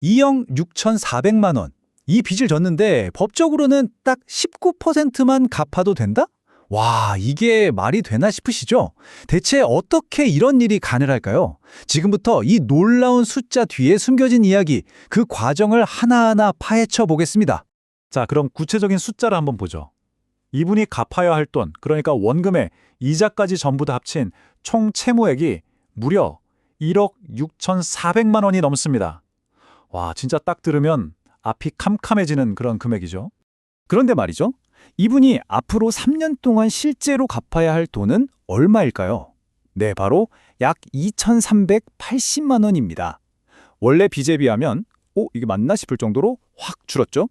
2억 6,400만 원. 이 빚을 졌는데 법적으로는 딱 19%만 갚아도 된다? 와, 이게 말이 되나 싶으시죠? 대체 어떻게 이런 일이 가능할까요? 지금부터 이 놀라운 숫자 뒤에 숨겨진 이야기, 그 과정을 하나하나 파헤쳐 보겠습니다. 자, 그럼 구체적인 숫자를 한번 보죠. 이분이 갚아야 할 돈, 그러니까 원금에 이자까지 전부 다 합친 총 채무액이 무려 1억 6,400만 원이 넘습니다. 와, 진짜 딱 들으면 앞이 캄캄해지는 그런 금액이죠. 그런데 말이죠. 이분이 앞으로 3년 동안 실제로 갚아야 할 돈은 얼마일까요? 네, 바로 약 2,380만 원입니다. 원래 빚에 비하면 이게 맞나 싶을 정도로 확 줄었죠?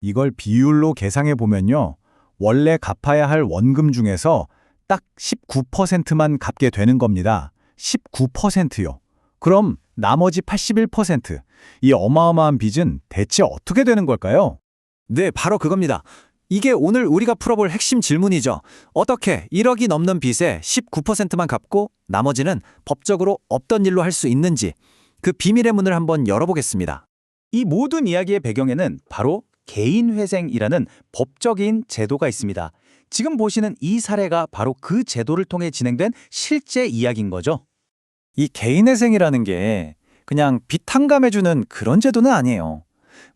이걸 비율로 계산해 보면요. 원래 갚아야 할 원금 중에서 딱 19%만 갚게 되는 겁니다. 19%요. 그럼 나머지 81%, 이 어마어마한 빚은 대체 어떻게 되는 걸까요? 네, 바로 그겁니다. 이게 오늘 우리가 풀어볼 핵심 질문이죠. 어떻게 1억이 넘는 빚의 19%만 갚고 나머지는 법적으로 없던 일로 할 수 있는지, 그 비밀의 문을 한번 열어보겠습니다. 이 모든 이야기의 배경에는 바로 개인회생이라는 법적인 제도가 있습니다. 지금 보시는 이 사례가 바로 그 제도를 통해 진행된 실제 이야기인 거죠. 이 개인회생이라는 게 그냥 빚 탕감해주는 그런 제도는 아니에요.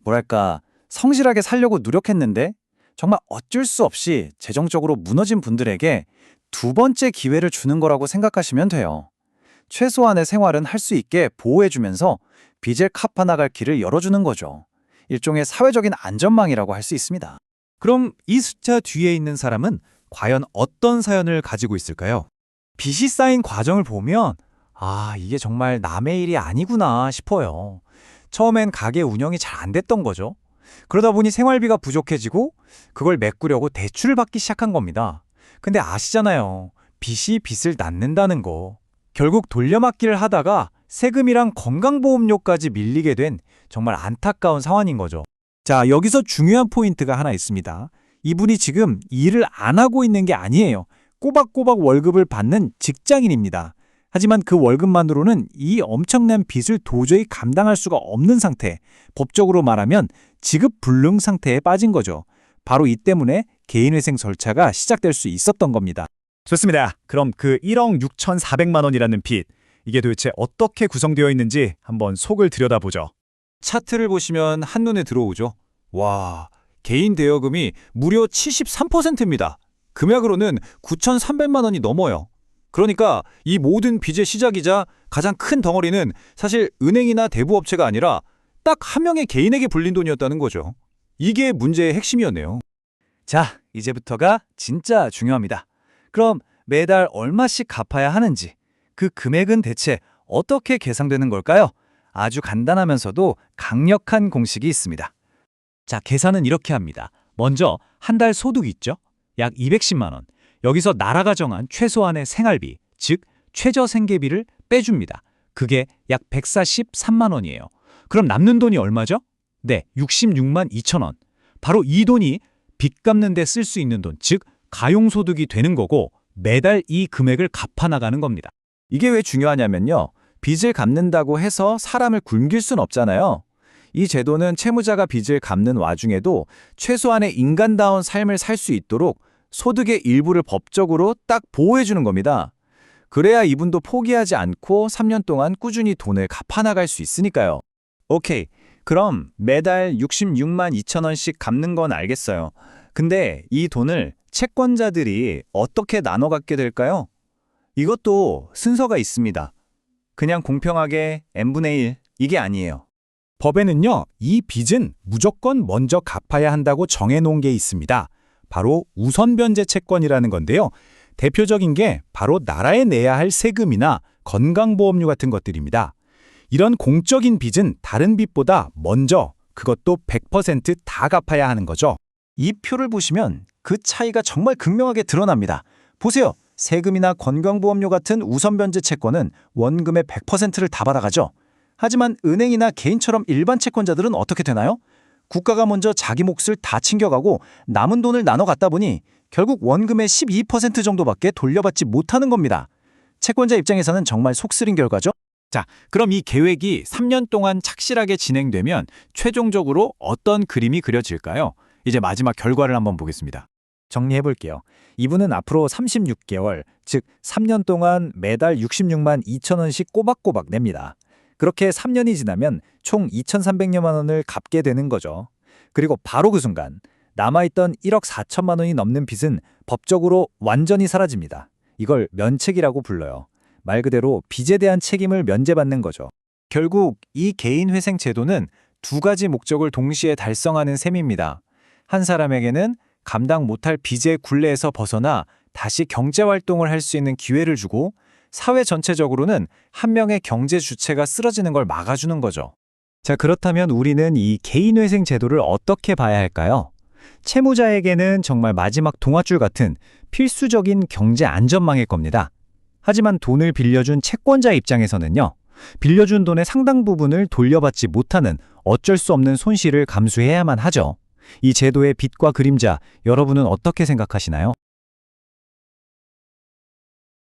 뭐랄까, 성실하게 살려고 노력했는데 정말 어쩔 수 없이 재정적으로 무너진 분들에게 두 번째 기회를 주는 거라고 생각하시면 돼요. 최소한의 생활은 할 수 있게 보호해주면서 빚을 갚아나갈 길을 열어주는 거죠. 일종의 사회적인 안전망이라고 할 수 있습니다. 그럼 이 숫자 뒤에 있는 사람은 과연 어떤 사연을 가지고 있을까요? 빚이 쌓인 과정을 보면 이게 정말 남의 일이 아니구나 싶어요. 처음엔 가게 운영이 잘 안 됐던 거죠. 그러다 보니 생활비가 부족해지고 그걸 메꾸려고 대출을 받기 시작한 겁니다. 근데 아시잖아요. 빚이 빚을 낳는다는 거. 결국 돌려막기를 하다가 세금이랑 건강보험료까지 밀리게 된 정말 안타까운 상황인 거죠. 자, 여기서 중요한 포인트가 하나 있습니다. 이분이 지금 일을 안 하고 있는 게 아니에요. 꼬박꼬박 월급을 받는 직장인입니다. 하지만 그 월급만으로는 이 엄청난 빚을 도저히 감당할 수가 없는 상태, 법적으로 말하면 지급불능 상태에 빠진 거죠. 바로 이 때문에 개인회생 절차가 시작될 수 있었던 겁니다. 좋습니다. 그럼 그 1억 6,400만 원이라는 빚, 이게 도대체 어떻게 구성되어 있는지 한번 속을 들여다보죠. 차트를 보시면 한눈에 들어오죠. 와, 개인 대여금이 무려 73%입니다. 금액으로는 9,300만 원이 넘어요. 그러니까 이 모든 빚의 시작이자 가장 큰 덩어리는 사실 은행이나 대부업체가 아니라 딱 한 명의 개인에게 불린 돈이었다는 거죠. 이게 문제의 핵심이었네요. 자, 이제부터가 진짜 중요합니다. 그럼 매달 얼마씩 갚아야 하는지, 그 금액은 대체 어떻게 계산되는 걸까요? 아주 간단하면서도 강력한 공식이 있습니다. 자, 계산은 이렇게 합니다. 먼저 한 달 소득 있죠? 약 210만 원. 여기서 나라가 정한 최소한의 생활비, 즉 최저생계비를 빼줍니다. 그게 약 143만 원이에요. 그럼 남는 돈이 얼마죠? 네, 66만 2천 원. 바로 이 돈이 빚 갚는 데 쓸 수 있는 돈, 즉 가용소득이 되는 거고 매달 이 금액을 갚아나가는 겁니다. 이게 왜 중요하냐면요. 빚을 갚는다고 해서 사람을 굶길 순 없잖아요. 이 제도는 채무자가 빚을 갚는 와중에도 최소한의 인간다운 삶을 살 수 있도록 소득의 일부를 법적으로 딱 보호해주는 겁니다. 그래야 이분도 포기하지 않고 3년 동안 꾸준히 돈을 갚아나갈 수 있으니까요. 오케이, 그럼 매달 66만 2천 원씩 갚는 건 알겠어요. 근데 이 돈을 채권자들이 어떻게 나눠 갖게 될까요? 이것도 순서가 있습니다. 그냥 공평하게 n분의 1, 이게 아니에요. 법에는요, 이 빚은 무조건 먼저 갚아야 한다고 정해놓은 게 있습니다. 바로 우선변제 채권이라는 건데요. 대표적인 게 바로 나라에 내야 할 세금이나 건강보험료 같은 것들입니다. 이런 공적인 빚은 다른 빚보다 먼저, 그것도 100% 갚아야 하는 거죠. 이 표를 보시면 그 차이가 정말 극명하게 드러납니다. 보세요. 세금이나 건강보험료 같은 우선변제 채권은 원금의 100%를 다 받아가죠. 하지만 은행이나 개인처럼 일반 채권자들은 어떻게 되나요? 국가가 먼저 자기 몫을 다 챙겨가고 남은 돈을 나눠 갖다 보니 결국 원금의 12% 정도밖에 돌려받지 못하는 겁니다. 채권자 입장에서는 정말 속쓰린 결과죠. 자, 그럼 이 계획이 3년 동안 착실하게 진행되면 최종적으로 어떤 그림이 그려질까요? 이제 마지막 결과를 한번 보겠습니다. 정리해 볼게요. 이분은 앞으로 36개월, 즉 3년 동안 매달 66만 2천 원씩 꼬박꼬박 냅니다. 그렇게 3년이 지나면 총 2,300여만 원을 갚게 되는 거죠. 그리고 바로 그 순간 남아있던 1억 4천만 원이 넘는 빚은 법적으로 완전히 사라집니다. 이걸 면책이라고 불러요. 말 그대로 빚에 대한 책임을 면제받는 거죠. 결국 이 개인회생 제도는 두 가지 목적을 동시에 달성하는 셈입니다. 한 사람에게는 감당 못할 빚의 굴레에서 벗어나 다시 경제활동을 할 수 있는 기회를 주고, 사회 전체적으로는 한 명의 경제 주체가 쓰러지는 걸 막아주는 거죠. 자, 그렇다면 우리는 이 개인회생 제도를 어떻게 봐야 할까요? 채무자에게는 정말 마지막 동아줄 같은 필수적인 경제 안전망일 겁니다. 하지만 돈을 빌려준 채권자 입장에서는요, 빌려준 돈의 상당 부분을 돌려받지 못하는 어쩔 수 없는 손실을 감수해야만 하죠. 이 제도의 빛과 그림자, 여러분은 어떻게 생각하시나요?